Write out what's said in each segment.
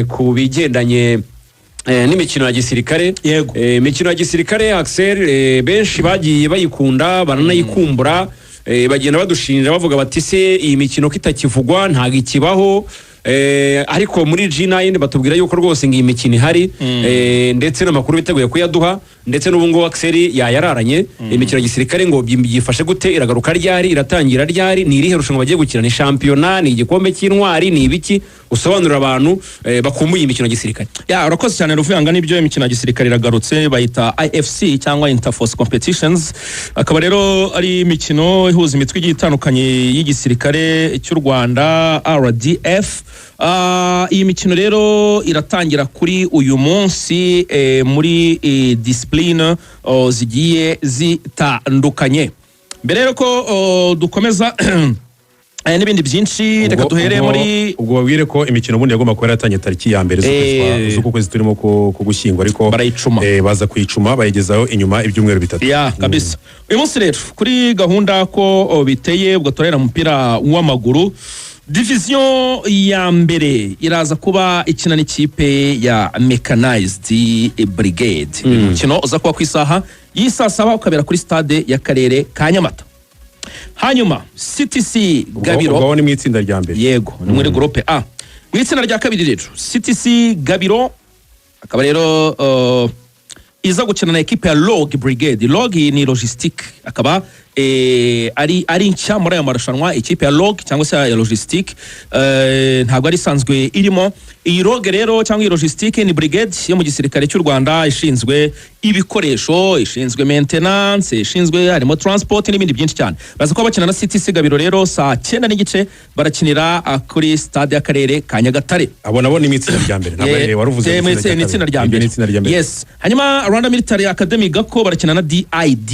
ku bigendanye n'imikino ya gisirikare. Imikino ya gisirikare Axel benshi bagiye bayikunda baranayikumbura, bagenda badushinja bavuga bati se iyi mikino kitakivugwa ntago ikibaho. Ariko muri G9 batubwira yuko rwose ngiyi mikino ihari, ndetse n'amakuru biteguye kuyaduha, ndetse n'ubu ngo Axel yayararanye. Imikino ya gisirikare ngo byifashe gute, iragaruka ryari, iratangira ryari, ni irihe rushanwa bagiye gukina, ni championnat, ni igikombe cy'intwari, ni ibiki? Usobanurira abantu bakumbuye imikino ya gisirikare. Urakoze cyane Ruvuyanga, nibyo imikino ya gisirikare iragarutse, bayita IFC cyangwa Interforce Competitions. Akaba rero ari imikino ihuza imitwe igiye itandukanye y'igisirikare cy'u Rwanda RDF. Iyi mikino rero iratangira kuri uyu munsi muri discipline zigiye zitandukanye. Mbere rero ko dukomeza n'ibindi byinshi, reka duhere muri ubwo babwire ko imikino ubundi yagomba kuba yaratangiye tariki ya mbere z'uko kwezi turimo kugushyingwa, ariko barayicuma, baza kuyicuma bayigezaho inyuma ibyumweru bitatu. Kabisa. Uyu munsi rero kuri gahunda ko biteye, ubwo turera umupira w'amaguru. Division ya mbere iraza kuba ikina n'ikipe ya Mechanized Brigade. Umukino uza kuba ku isaha y'isa 7 ukabera kuri stade y'akarere ka Nyamata. Hanyuma CTC Gabiro, ubwo ni mu itsinda rya mbere. Yego, ni muri groupe A. Mu itsinda rya kabiri rero CTC Gabiro akaba rero iza gukina na ekipe ya Log Brigade. Log ni logistique, akaba ari nshya muri aya marushanwa. Ikipe ya Log cyangwa se ya logistique ntabwo ari isanzwe irimo. Iyi Log rero cyangwa iyi logistique ni brigade yo mu gisirikare cy'u Rwanda ishinzwe ibikoresho, ishinzwe maintenance, ishinzwe harimo transport n'ibindi byinshi cyane. Baza kuba bakina na CTC Gabiro rero saa 9 n'igice barakinira kuri stade y'akarere ka Nyagatare. Abo nabo ni itsinda rya mbere, ntabwo waruvuze ni itsinda rya mbere. Yes. Hanyuma Rwanda Military Academy Gako barakina na DID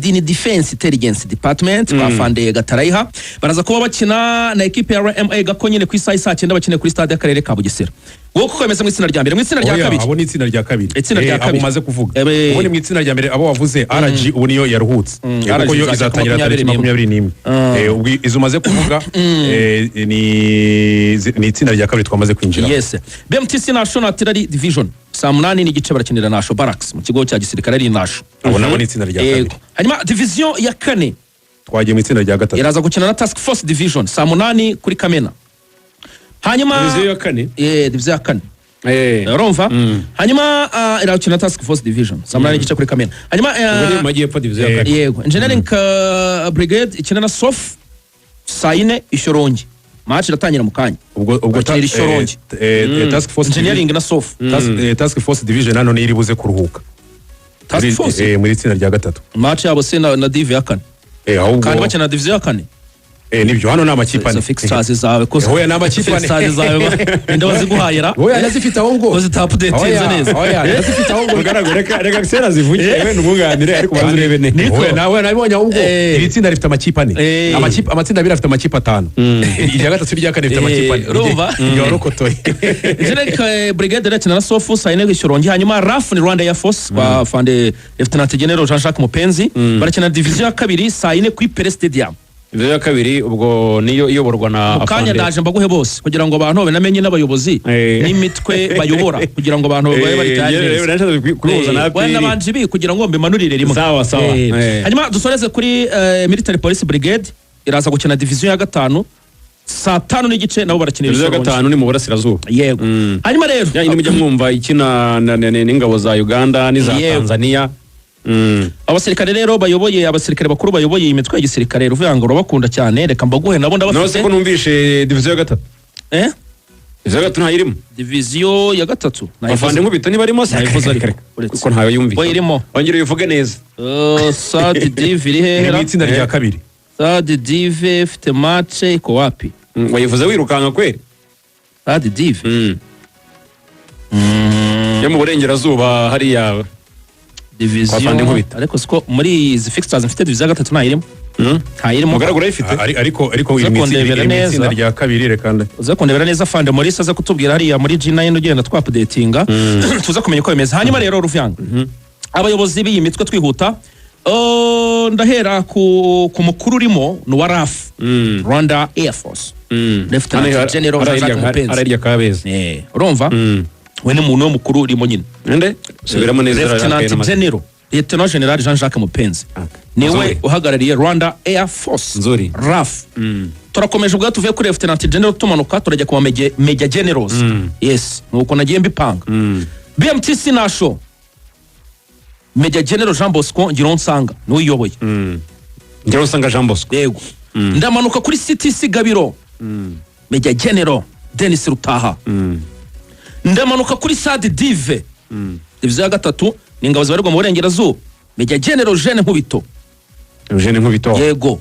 ni Defense Intelligence Department kwa Fande Gatarayiha. Baraza kuba bakina na ekipe ya RMA Gako nyine ku isaha 9 bakina kuri stade y'akarere ka Bugesera. Wowe kukomeza mu itsinda rya mbere, mu itsinda rya kabiri. Abo ni itsinda rya kabiri. Abo umaze kuvuga. Ubu ni mu itsinda rya mbere abo wavuze RG ubu niyo yaruhutse. Kuko yo izatangira tariki 21. Ubwo izo umaze kuvuga ni itsinda rya kabiri twamaze kwinjira. Yes. BMTC National Artillery Division saa 8 n'igice barakinira Nasho Barracks mu kigo cya gisirikare ari Nasho. Abo nabo ni itsinda rya kabiri. Hanyuma division ya 4 twagiye mu itsinda rya gatatu. Iraza gukina na Task Force Division saa 8 kuri Kamena. Hanyuma division ya 4 division ya 4 urumva. Hanyuma irakina Task Force Division saa 8 n'igice kuri Kamena. Hanyuma Majyepfo division ya 4. Yego, Engineering Brigade ikina na SOF saa 4 Ishorongi. Match iratangira mu kanya. Ubwo Ishorongi Task Force Engineering na SOF. Task Force Division nano ni iribuze kuruhuka. Task Force muri itsinda rya gatatu. Match yabo se na Div ya 4. Kandi bakina division ya 4. Nibyo hano n'amakipe ane. Fixtures zawe ko. Oya n'amakipe ane. Fixtures zawe nda baziguhayira. Oya nazifite aho ngo. Uzi tap update neza. Oya nazifite aho ngo. Reka gisera zivugiye we n'umuganire ariko banzu urebe ne. Oya nawe nabonye aho ngo. Iri tsinda rifite amakipe ane. Amatsinda abiri afite amakipe 5. Irya gatatu irya kane rifite amakipe 4. Urumva? Yorokotoye. Engineering Brigade rakina na Sofu saa 4 Ishorongi. Hanyuma RAF ni Rwanda Air Force kwa Fande Lieutenant General Jean-Jacques Mupenzi barakina division ya 2 saa 4 kuri Pele Stadium. Division ya 2 ubwo niyo iyoborwa na Afande. Kanya ndaje mbaguhe bose kugira ngo abantu bamenye n'abayobozi n'imitwe bayobora kugira ngo abantu babe bari tayari. Wenda banje bi kugira ngo mbimanurire rimwe. Sawa. Hanyuma dusoreze kuri Military Police Brigade iraza gukina division ya 5 saa 5 n'igice nabo barakinira division ya 5 ni mu burasirazuba. Yego. Hanyuma rero yani mujya mwumva ikina n'ingabo za Uganda n'iza Tanzania. Abasirikare rero bayoboye abasirikare bakuru bayoboye imitwe y'igisirikare Ruvuyanga bakunda cyane, reka mbaguhe nabo ndabafite. Nose ko numvishe division ya 3. Division ya 3 ntayirimo. Division ya 3 Afande nkubita niba arimo se kuko ntayo yumvishe. Oya irimo. Ongera uvuge neza. Sad Div iri hehera. Ni itsinda rya kabiri. Sad Div ifite match iko wapi? Wayivuze wirukanka kweri? Sad Div. Yo mu burengerazuba hari ya division. Ariko siko muri izi fixtures mfite division ya 3 ntayirimo. Ntayirimo. Mugaragura ifite. Ariko iri itsinda rya kabiri rekanda. Uza kundebera neza Fande Maurice aza kutubwira hari ya muri G9 ugenda twa updatinga. Tuza kumenya ko bimeze. Hanyuma rero Ruvuyanga. Abayobozi b'iyi mitwe twihuta. Ndahera ku mukuru urimo ni wa RAF Rwanda Air Force. Lieutenant General Jean-Jacques Mupenzi ararya Kabeza urumva we ni umuntu mukuru urimo nyine nde subiramo neza Lieutenant General Jean-Jacques Mupenzi niwe uhagarariye Rwanda Air Force Nzuri RAF turakomeje ubwo tuvuye kuri Lieutenant General tumanuka turajya kuba Major Generals yes nuko nagiye mbipanga BMTC Nasho Major General Jean Bosco Ngironsanga niwe uyoboye Ngironsanga Jean Bosco yego ndamanuka kuri CTC Gabiro Major General Denis Rutaha ndamanuka kuri SAD Dive division ya gatatu n'ingabo zibarirwa mu burengerazuba Major General Jeanne Nkubito yego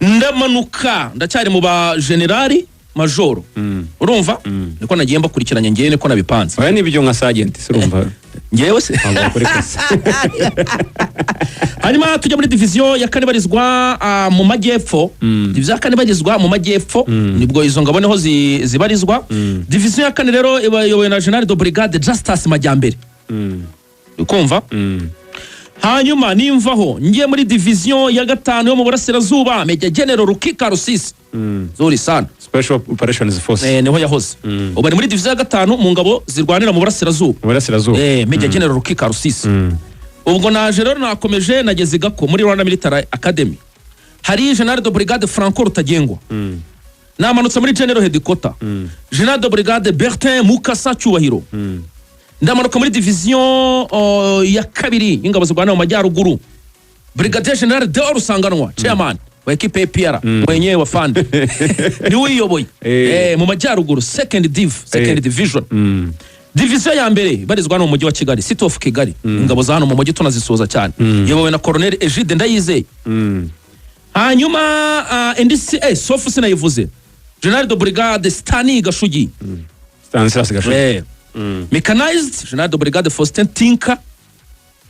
ndamanuka ndacyari mu ba generali majoro urumva niko nagiye mbakurikiranye ngiye niko nabipanze oya nibyo nka sergeant surumva ngewe se hanyuma tujya muri division ya kane barizwa mu majyepfo division ya kane bagizwa mu majyepfo nibwo izo ngabo neho zibarizwa division ya kane rero ibayobowe na General de Brigade Justice Majyambere ukumva hanyuma nimvaho ngiye muri division ya gatanu yo mu burasirazuba Major General Rukika Rusisi zuri sana Special Operations Force niho yahoze ubari muri division ya gatanu mu ngabo zirwanira mu burasirazuba Major General Rukika Rusisi ubwo naje rero nakomeje nageze gako muri Rwanda Military Academy hari General de Brigade Franco Rutagengwa namanutse muri General Headquarter General de Brigade Bertin Mukasa Cyubahiro ndamanuka muri division ya kabiri ingabo zirwanira mu majyaruguru Brigadier General Deo Rusanganwa chairman wa equipe APR mwenyewe wa fund ni wiyoboye mu majyaruguru second division division ya mbere barizwa no mu mujyi wa Kigali City of Kigali ingabo za hano mu mujyi tunazisoza cyane yobowe na Colonel Egide Ndayizeye hanyuma NDC sofu sinayivuze General de Brigade Stani Gashugi Stanislas Gashugi Mechanized General de Brigade Faustin Tinka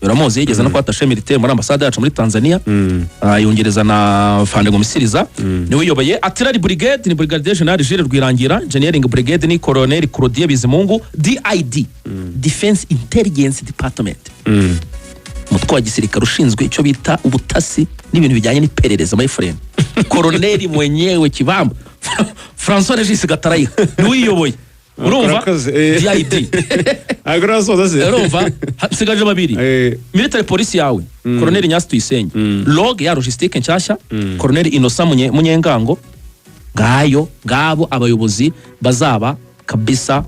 uramuzi yigeze no kwatashe militaire muri ambassade yacu muri Tanzania yongereza na Fandego Misiriza ni wiyoboye Artillery Brigade ni Brigadier General Gilles Rwirangira Engineering Brigade ni Colonel Claudie Bizimungu DID Defense Intelligence Department umutwe wa gisirikare ushinzwe icyo bita ubutasi n'ibintu bijyanye n'iperereza my friend Colonel mwenyewe Kibamba François Regis Gatarayi ni wiyoboye urumva DID agraso dase urumva sigaje babiri military police yawe Colonel Nyasi Tuyisenge log ya logistique nshyashya Colonel Innocent Munyengango ngabo abayobozi bazaba kabisa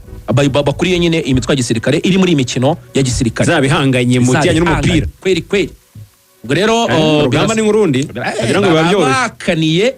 bakuriye nyine imitwe ya gisirikare iri muri imikino ya gisirikare zabihanganye mu cyanya n'umupira kweri ubwo rero urugamba ni ngurundi agira ngo biba byoroshye bakaniye